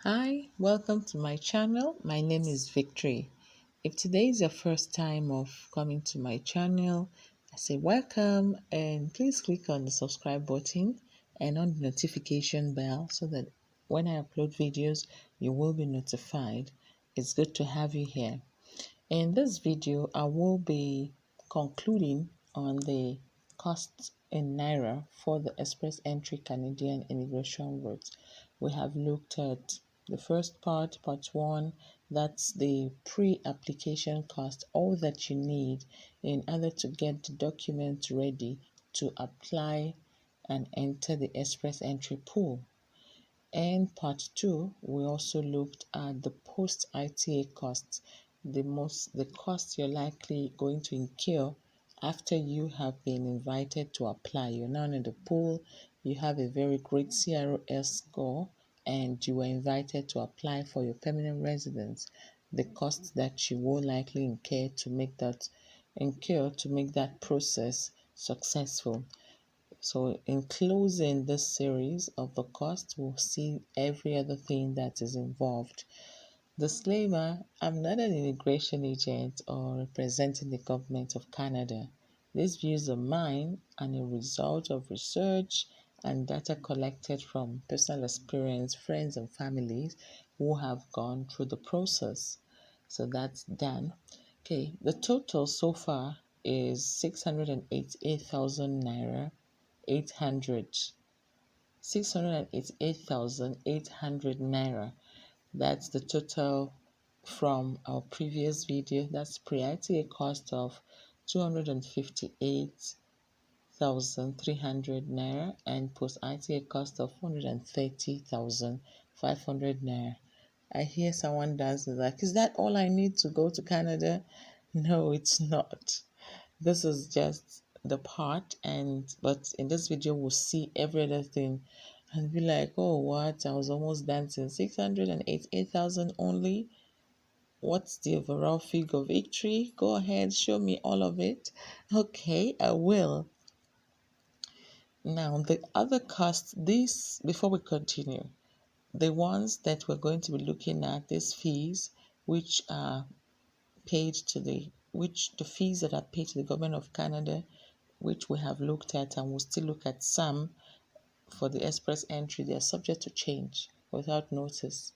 Hi, welcome to my channel. My name is Victory. If today is your first time of coming to my channel, I say welcome and please click on the subscribe button and on the notification bell so that when I upload videos, you will be notified. It's good to have you here. In this video, I will be concluding on the costs in Naira for the express entry Canadian immigration route. We have looked at the first part, part one, that's the pre-application cost, all that you need in order to get the documents ready to apply and enter the express entry pool. And part two, we also looked at the post ITA costs, the cost you're likely going to incur after you have been invited to apply. You're now in the pool, you have a very great CRS score, and you were invited to apply for your permanent residence. The costs that you will likely incur to make that process successful. So in closing this series of the cost, we'll see every other thing that is involved. Disclaimer, I'm not an immigration agent or representing the government of Canada. These views are mine and a result of research and data collected from personal experience, friends and families who have gone through the process. So that's done. Okay, the total so far is 688,000 Naira 800 688,800 Naira. That's the total from our previous video. That's pre-ITA cost of 258,300 Naira and post-ITA cost of 130,500 Naira. I hear someone dancing like, is that all I need to go to Canada? No, it's not. This is just the part, but in this video we'll see every other thing and be like, oh, what? I was almost dancing. 688,000 only. What's the overall figure? Victory? Go ahead, show me all of it. Okay, I will. Now, the other costs, these, before we continue, the ones that we're going to be looking at, these fees, which are the fees that are paid to the government of Canada, which we have looked at and we'll still look at some for the express entry, they are subject to change without notice.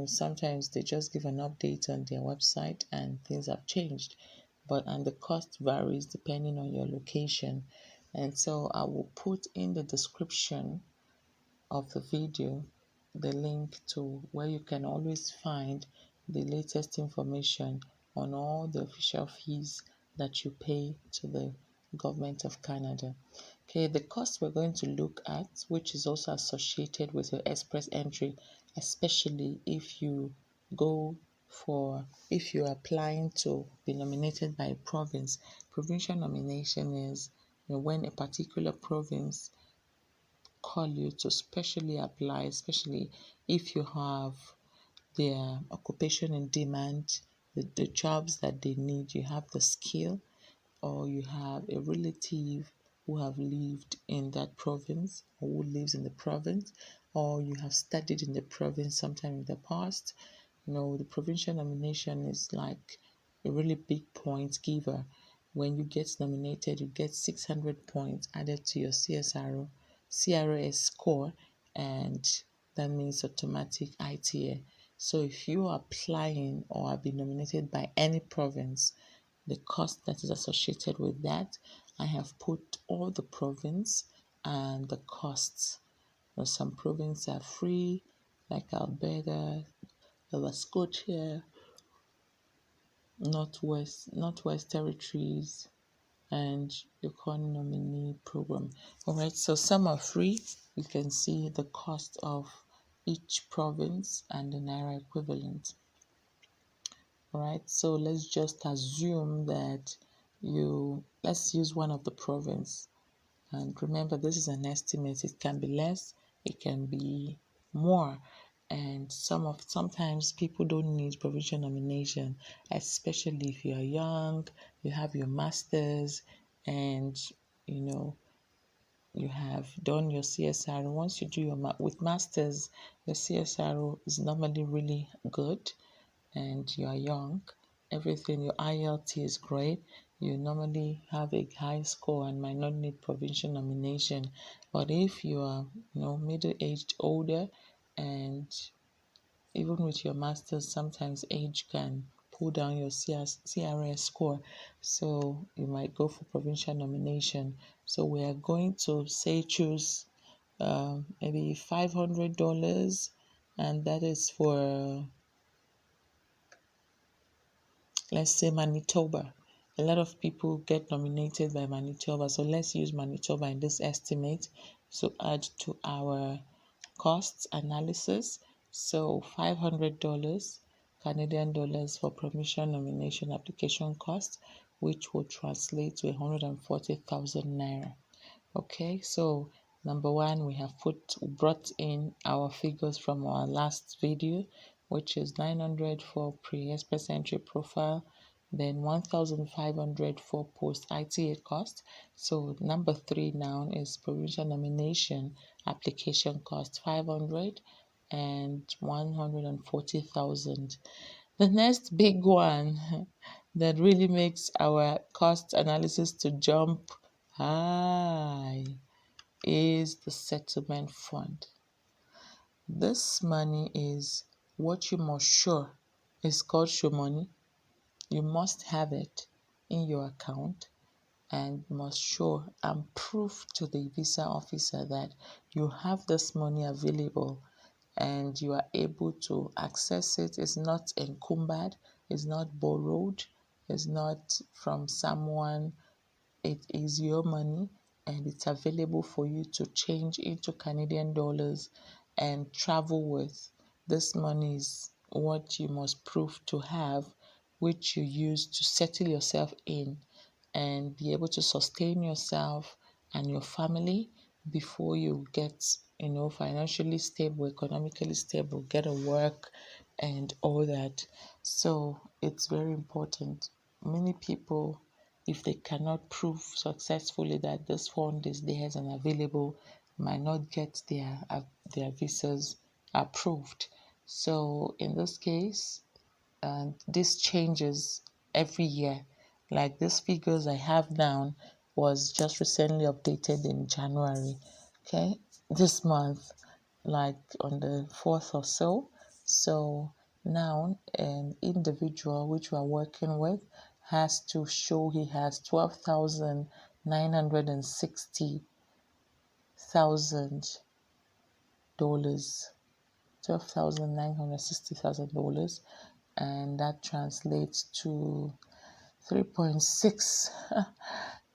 Sometimes they just give an update on their website and things have changed, and the cost varies depending on your location. And so I will put in the description of the video the link to where you can always find the latest information on all the official fees that you pay to the government of Canada. Okay, the cost we're going to look at, which is also associated with your express entry, especially if you're applying to be nominated by a province. Provincial nomination is when a particular province call you to specially apply, especially if you have their occupation in demand, the jobs that they need, you have the skill, or you have a relative who have lived in that province or who lives in the province, or you have studied in the province sometime in the past. The provincial nomination is like a really big point giver. When you get nominated, you get 600 points added to your CRS score, and that means automatic ITA. So if you are applying or have been nominated by any province, the cost that is associated with that, I have put all the province and the costs. Some provinces are free, like Alberta, Nova Scotia, Northwest Territories, and Yukon nominee program. All right, so some are free. You can see the cost of each province and the Naira equivalent. All right, so let's just assume that let's use one of the province. And remember, this is an estimate. It can be less, it can be more. And sometimes people don't need provincial nomination, especially if you are young, you have your masters, and you know you have done your CSR. Once you do with masters, your CSR is normally really good, and you are young. Everything, your ILT is great. You normally have a high score and might not need provincial nomination. But if you are, middle aged, older, and even with your masters, sometimes age can pull down your CRS score. So you might go for provincial nomination. So we are going to say choose maybe $500, and that is for, let's say, Manitoba. A lot of people get nominated by Manitoba, so let's use Manitoba in this estimate to add to our cost analysis. So $500 Canadian dollars for provincial nomination application cost, which will translate to 140,000 naira. Okay, so number one, we have brought in our figures from our last video, which is 900 for pre-express entry profile, then 1,500 for post ITA cost. So number three now is provincial nomination application cost 500 and 140,000. The next big one that really makes our cost analysis to jump high is the settlement fund. This money is what you must show. It's called show money. You must have it in your account and must show and prove to the visa officer that you have this money available and you are able to access it. It's not encumbered, it's not borrowed, it's not from someone. It is your money and it's available for you to change into Canadian dollars and travel with. This money is what you must prove to have, which you use to settle yourself in and be able to sustain yourself and your family before you get, financially stable, economically stable, get a work and all that. So it's very important. Many people, if they cannot prove successfully that this fund is theirs and available, might not get their visas approved. So in this case, and this changes every year. Like these figures I have down was just recently updated in January. Okay, this month, like on the 4th or so. So now an individual which we are working with has to show he has 12,960,000 dollars. $12,960,000, and that translates to 3.6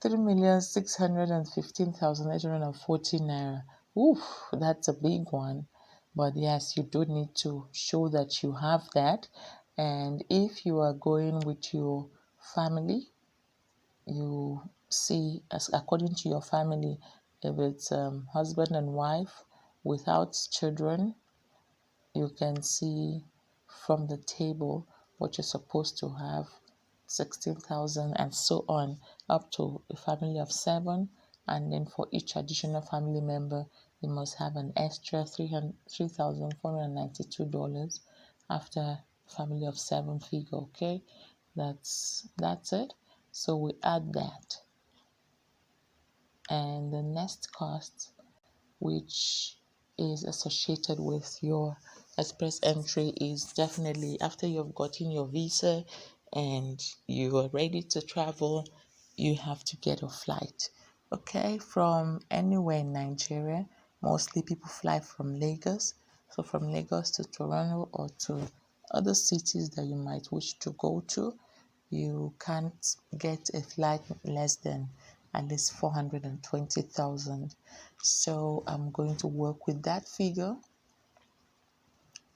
3,615,840 naira. Oof, that's a big one. But yes, you do need to show that you have that. And if you are going with your family, you see, as according to your family, if it's husband and wife without children, you can see from the table what you're supposed to have, 16,000 and so on, up to a family of 7. And then for each additional family member, you must have an extra $3,492 after a family of 7 figure. Okay, that's it. So we add that, and the next cost, which is associated with your express entry, is definitely after you've gotten your visa and you are ready to travel, you have to get a flight. Okay, from anywhere in Nigeria, mostly people fly from Lagos. So from Lagos to Toronto or to other cities that you might wish to go to, you can't get a flight less than at least 420,000. So I'm going to work with that figure,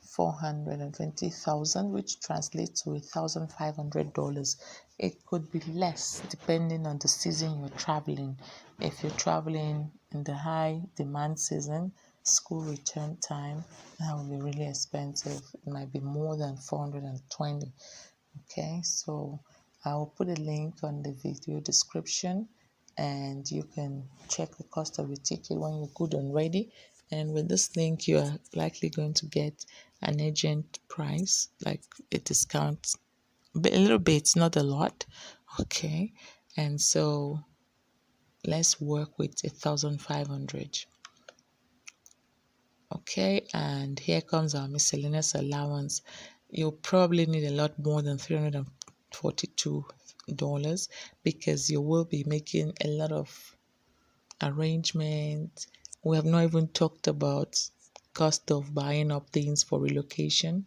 420,000, which translates to $1,500. It could be less depending on the season you're traveling. If you're traveling in the high demand season, school return time, that will be really expensive. It might be more than 420. Okay, so I will put a link on the video description and you can check the cost of your ticket when you're good and ready. And with this link, you are likely going to get an agent price, like a discount, a little bit, not a lot. Okay, and so let's work with 1,500. Okay, and here comes our miscellaneous allowance. You'll probably need a lot more than $342 because you will be making a lot of arrangements. We have not even talked about cost of buying up things for relocation,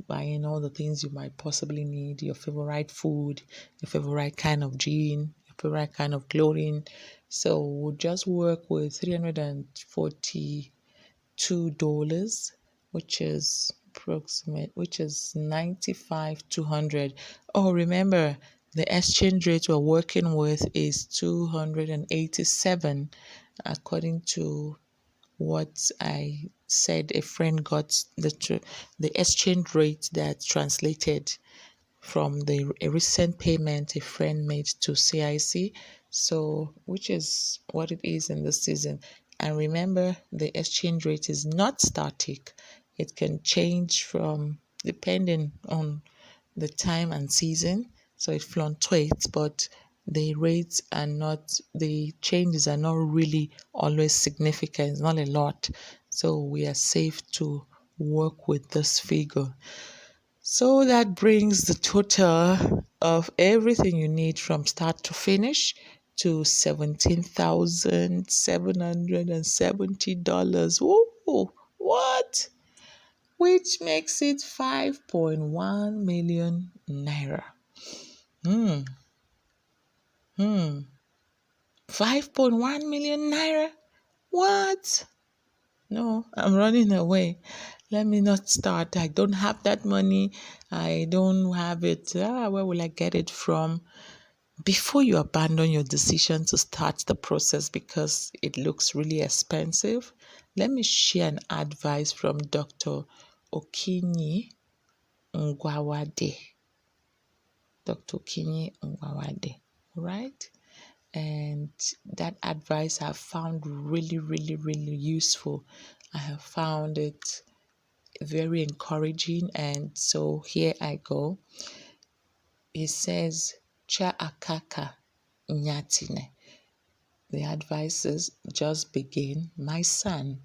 buying all the things you might possibly need, your favorite food, your favorite kind of gin, your favorite kind of clothing. So we'll just work with $342, which is 95,200. Oh, remember the exchange rate we're working with is 287, according to what I said. A friend got the exchange rate that translated from a recent payment a friend made to CIC, so which is what it is in this season. And remember, the exchange rate is not static. It can change from depending on the time and season. So it fluctuates, but the changes are not really always significant. It's not a lot. So we are safe to work with this figure. So that brings the total of everything you need from start to finish to $17,770. Whoa, what? Which makes it 5.1 million naira. Hmm. 5.1 million naira? What? No, I'm running away. Let me not start. I don't have that money. I don't have it. Where will I get it from? Before you abandon your decision to start the process because it looks really expensive, let me share an advice from Dr. Okinyi Ngwawade. Dr. Okinyi Ngwawade, right? And that advice I have found really, really, really useful. I have found it very encouraging, and so here I go. It says, Cha akaka nyatine. The advice is, just begin, my son.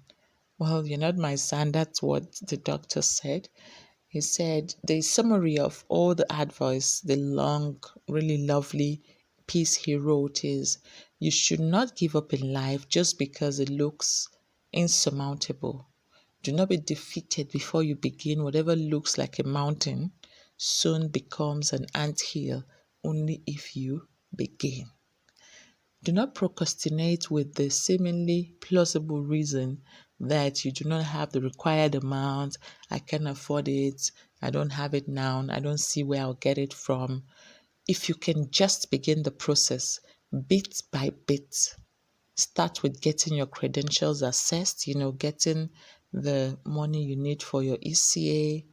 Well, you're not my son, that's what the doctor said. He said the summary of all the advice, the long, really lovely piece he wrote is, you should not give up in life just because it looks insurmountable. Do not be defeated before you begin. Whatever looks like a mountain soon becomes an anthill only if you begin. Do not procrastinate with the seemingly plausible reason that you do not have the required amount. I can't afford it. I don't have it now. I don't see where I'll get it from. If you can just begin the process bit by bit, start with getting your credentials assessed, getting the money you need for your ECA,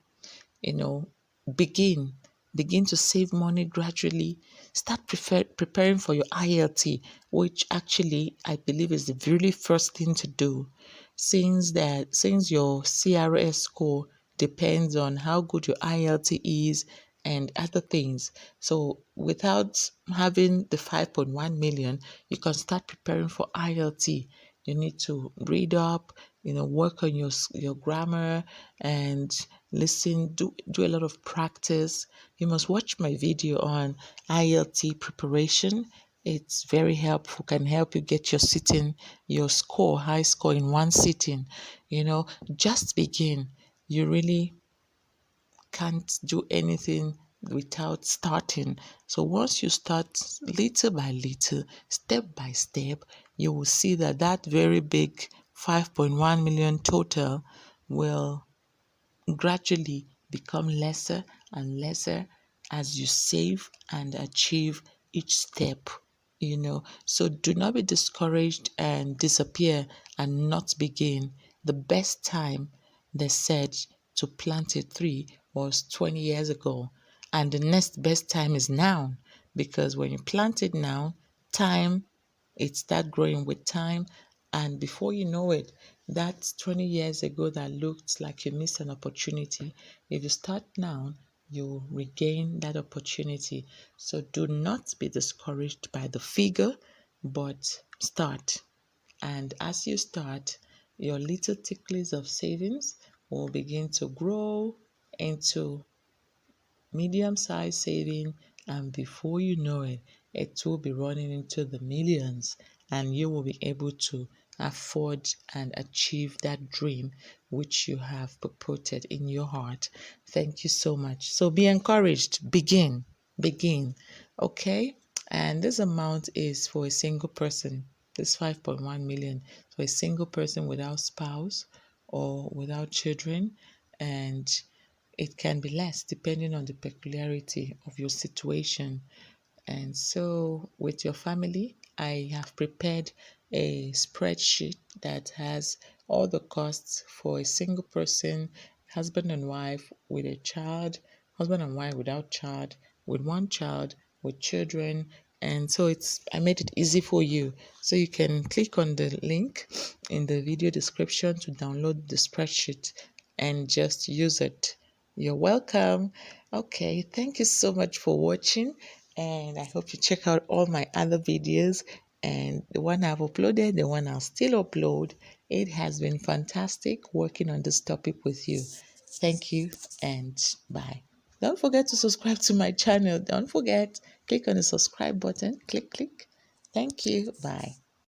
you know, begin. Begin to save money gradually. Start preparing for your ILT, which actually I believe is the very first thing to do, since your CRS score depends on how good your ILT is and other things. So without having the 5.1 million, you can start preparing for ILT. You need to read up, work on your grammar and listen, do a lot of practice. You must watch my video on ILT preparation. It's very helpful, can help you get your high score in one sitting. Just begin. You really can't do anything without starting. So once you start little by little, step by step, you will see that very big 5.1 million total will gradually become lesser and lesser as you save and achieve each step So do not be discouraged and disappear and not begin. The best time, they said, to plant a tree was 20 years ago, and the next best time is now, because when you plant it now, time, it start growing with time, and before you know it, that 20 years ago that looked like you missed an opportunity, if you start now, you regain that opportunity. So do not be discouraged by the figure, but start. And as you start, your little tickles of savings will begin to grow into medium-sized saving, and before you know it, it will be running into the millions, and you will be able to afford and achieve that dream which you have purported in your heart. Thank you so much. So be encouraged. Begin. Okay? And this amount is for a single person. This 5.1 million for a single person without spouse or without children, and it can be less depending on the peculiarity of your situation. And so, with your family, I have prepared a spreadsheet that has all the costs for a single person, husband and wife with a child, husband and wife without child, with one child, with children. And so I made it easy for you. So you can click on the link in the video description to download the spreadsheet and just use it. You're welcome. Okay, thank you so much for watching, and I hope you check out all my other videos, and the one I've uploaded, the one I'll still upload. It has been fantastic working on this topic with you. Thank you and bye. Don't forget to subscribe to my channel. Don't forget, click on the subscribe button. Click. Thank you. Bye.